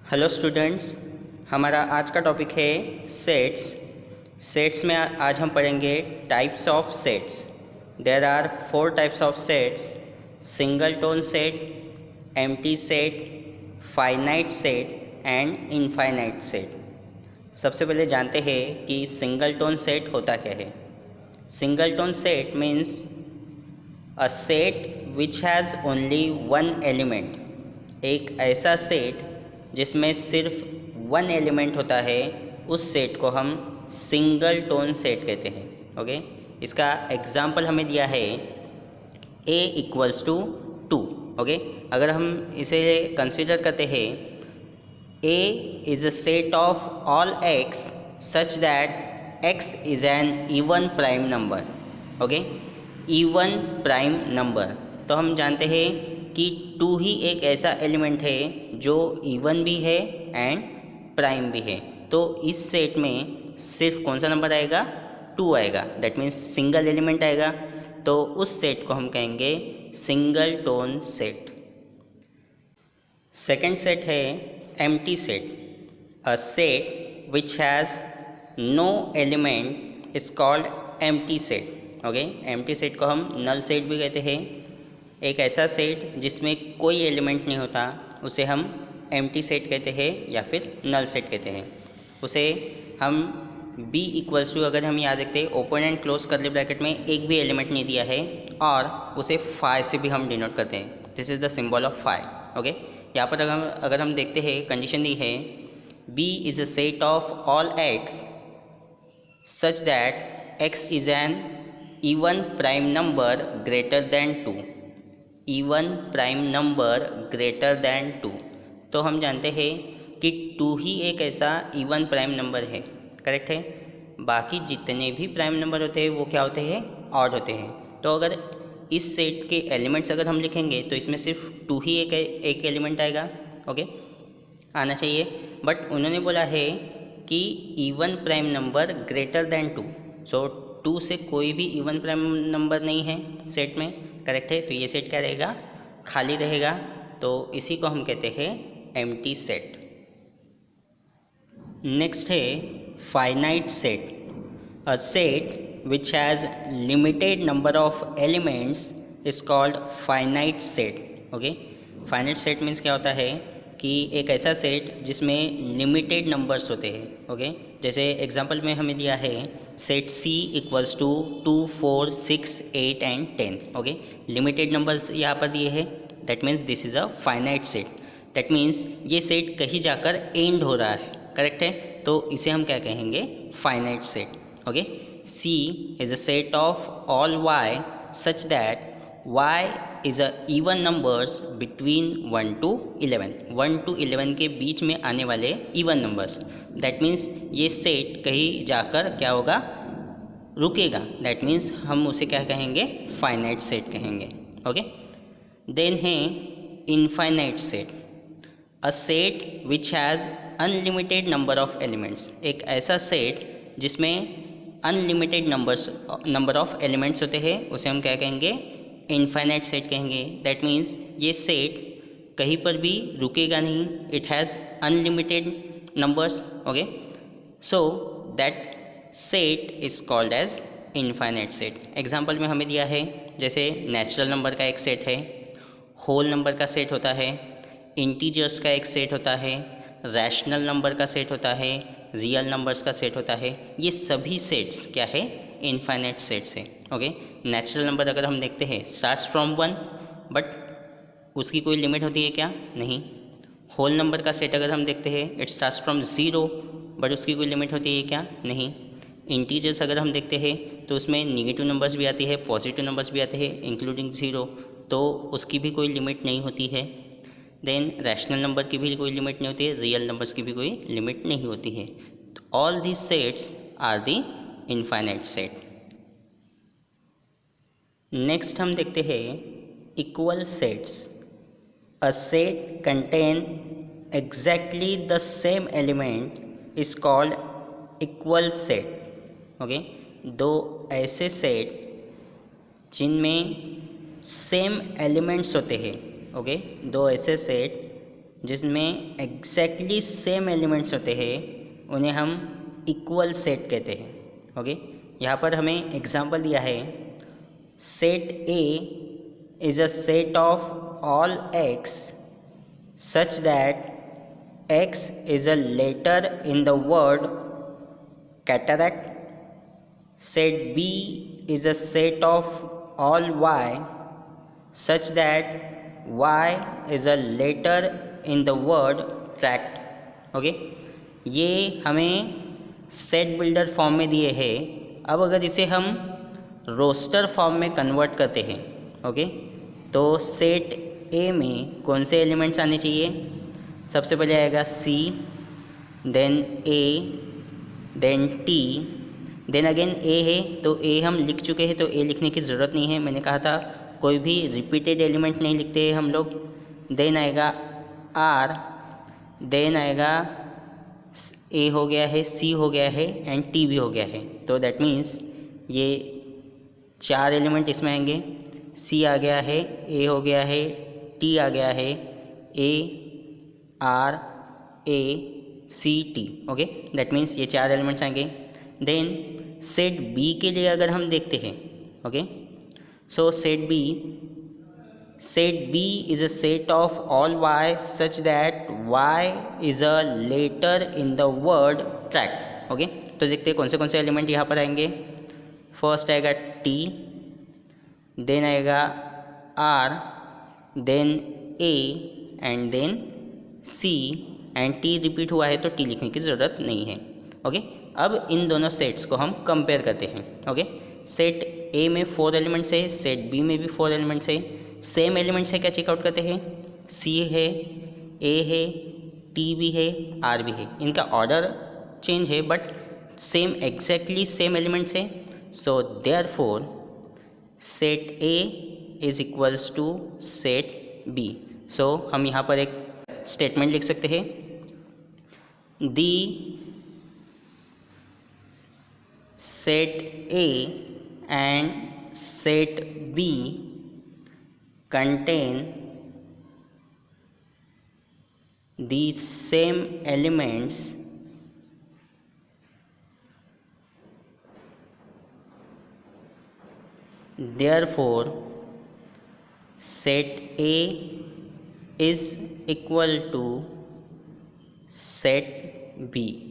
Hello students, हमारा आज का टॉपिक है सेट्स। सेट्स में आज हम पढ़ेंगे types of sets. There are 4 types of sets: singleton set, empty set, finite set and infinite set. सबसे पहले जानते हैं कि सिंगल टोन सेट होता क्या है। Single tone set means a set which has only one element. एक ऐसा सेट जिसमें सिर्फ वन एलिमेंट होता है, उस सेट को हम सिंगल टोन सेट कहते हैं। ओके, इसका एग्जाम्पल हमें दिया है a इक्वल्स टू 2। ओके, अगर हम इसे कंसिडर करते हैं, a is a set of all x such that x is an even prime number. Okay, even prime number, तो हम जानते हैं कि 2 ही एक ऐसा एलिमेंट है जो इवन भी है एंड प्राइम भी है। तो इस सेट में सिर्फ कौन सा नंबर आएगा? 2 आएगा, दैट मीन्स सिंगल एलिमेंट आएगा। तो उस सेट को हम कहेंगे singleton set. Second set है empty set. A set which has no element is called empty set. Okay, empty set को हम नल सेट भी कहते हैं। एक ऐसा सेट जिसमें कोई एलिमेंट नहीं होता उसे हम एम्प्टी सेट कहते हैं या फिर नल सेट कहते हैं। उसे हम b इक्वल्स टू, अगर हम याद रखते हैं, open and close curly bracket में एक भी एलिमेंट नहीं दिया है और उसे फाई से भी हम डिनोट करते हैं। This is the symbol of phi. Okay, यहाँ पर अगर हम देखते हैं, कंडीशन दी है b is a set of all x such that x is an even prime number greater than 2। even prime number greater than 2, तो हम जानते हैं कि 2 ही एक ऐसा इवन प्राइम नंबर है। करेक्ट है, बाकी जितने भी प्राइम नंबर होते हैं वो क्या होते हैं? ऑड होते हैं। तो अगर इस सेट के एलिमेंट्स अगर हम लिखेंगे तो इसमें सिर्फ 2 ही एक एलिमेंट आएगा। ओके, आना चाहिए, बट उन्होंने बोला है कि even prime number greater than 2। सो 2 से कोई भी इवन प्राइम नंबर नहीं है सेट में। करेक्ट है, तो ये सेट क्या रहेगा? खाली रहेगा। तो इसी को हम कहते हैं एम्प्टी सेट। नेक्स्ट है finite set. A set which has limited number of elements is called finite set. Okay, finite set means क्या होता है कि एक ऐसा सेट जिसमें लिमिटेड नंबर्स होते हैं। ओके, जैसे एग्जांपल में हमें दिया है set C equals to 2, 4, 6, 8 and 10। Okay, limited numbers यहाँ पर दिए हैं, that means this is a finite set. That means ये सेट कहीं जाकर एंड हो रहा है। करेक्ट है, तो इसे हम क्या कहेंगे? Finite set. Okay, C is a set of all y such that y is a even numbers between 1 to 11। 1 to 11 के बीच में आने वाले इवन नंबर्स। दैट मीन्स ये सेट कहीं जाकर क्या होगा? रुकेगा। दैट मीन्स हम उसे क्या कहेंगे? फाइनाइट सेट कहेंगे। ओके, देन है infinite set. A set which has unlimited number of elements. एक ऐसा सेट जिसमें अनलिमिटेड नंबर ऑफ एलिमेंट्स होते हैं उसे हम क्या कहेंगे? इनफाइनाइट सेट कहेंगे। दैट मीन्स ये सेट कहीं पर भी रुकेगा नहीं, it has unlimited numbers. Okay, so that set is called as infinite set. Example में हमें दिया है, जैसे नेचुरल नंबर का एक सेट है, होल नंबर का सेट होता है, इंटीजर्स का एक सेट होता है, रैशनल नंबर का सेट होता है, रियल नंबर्स का सेट होता है। ये सभी सेट्स क्या है? इनफाइनाइट सेट्स है। ओके, नेचुरल नंबर अगर हम देखते हैं स्टार्ट्स फ्रॉम 1, बट उसकी कोई लिमिट होती है क्या? नहीं। होल नंबर का सेट अगर हम देखते हैं इट स्टार्ट्स फ्रॉम 0, बट उसकी कोई लिमिट होती है क्या? नहीं। इंटीजर्स अगर हम देखते हैं तो उसमें निगेटिव नंबर्स भी आती है, पॉजिटिव नंबर्स भी आते हैं इंक्लूडिंग 0, तो उसकी भी कोई लिमिट नहीं होती है। देन रैशनल नंबर की भी कोई लिमिट नहीं होती है, रियल नंबर्स की भी कोई लिमिट नहीं होती है। All these sets are the infinite set. Next हम देखते हैं equal sets. A set contain exactly the same element is called equal set। Okay, दो ऐसे सेट जिनमें सेम एलिमेंट्स होते हैं। ओके, दो ऐसे सेट जिसमें एग्जैक्टली सेम एलिमेंट्स होते हैं उन्हें हम इक्वल सेट कहते हैं। ओके, यहाँ पर हमें एग्जांपल दिया है, set A is a set of all x such that X is a letter in the word cataract. Set B is a set of all Y such that Y is a letter in the word tract. Okay, ये हमें set builder form में दिए हैं। अब अगर इसे हम roster form में कन्वर्ट करते हैं, ओके, तो सेट ए में कौन से एलिमेंट्स आने चाहिए? सबसे पहले आएगा सी, देन ए, देन टी, देन अगेन ए है तो ए हम लिख चुके हैं तो ए लिखने की ज़रूरत नहीं है, मैंने कहा था कोई भी रिपीटेड एलिमेंट नहीं लिखते हैं हम लोग। देन आएगा आर, देन आएगा ए हो गया है, सी हो गया है एंड टी भी हो गया है, तो दैट मीन्स ये 4 एलिमेंट इसमें आएंगे। सी आ गया है, ए हो गया है, टी आ गया है, A R A C T. Okay, that means ये 4 एलिमेंट्स आएंगे। देन सेट बी के लिए अगर हम देखते हैं, okay, so set B is a set of all y such that y is a letter in the word tract. Okay, तो देखते हैं कौन से एलिमेंट यहाँ पर आएंगे। फर्स्ट आएगा टी, देन आएगा R, then A and then C, and T repeat हुआ है तो टी लिखने की ज़रूरत नहीं है। ओके, अब इन दोनों सेट्स को हम कंपेयर करते हैं। ओके, सेट ए में 4 एलिमेंट्स है, सेट बी में भी 4 एलिमेंट्स है। सेम एलिमेंट्स है क्या चेकआउट करते हैं? सी है, ए है, टी भी है, आर भी है। इनका ऑर्डर चेंज है but same exactly same elements है। So therefore set A is equals to set B. So हम यहाँ पर एक स्टेटमेंट लिख सकते हैं, the set A and set B contain the same elements therefore set A is equal to set B।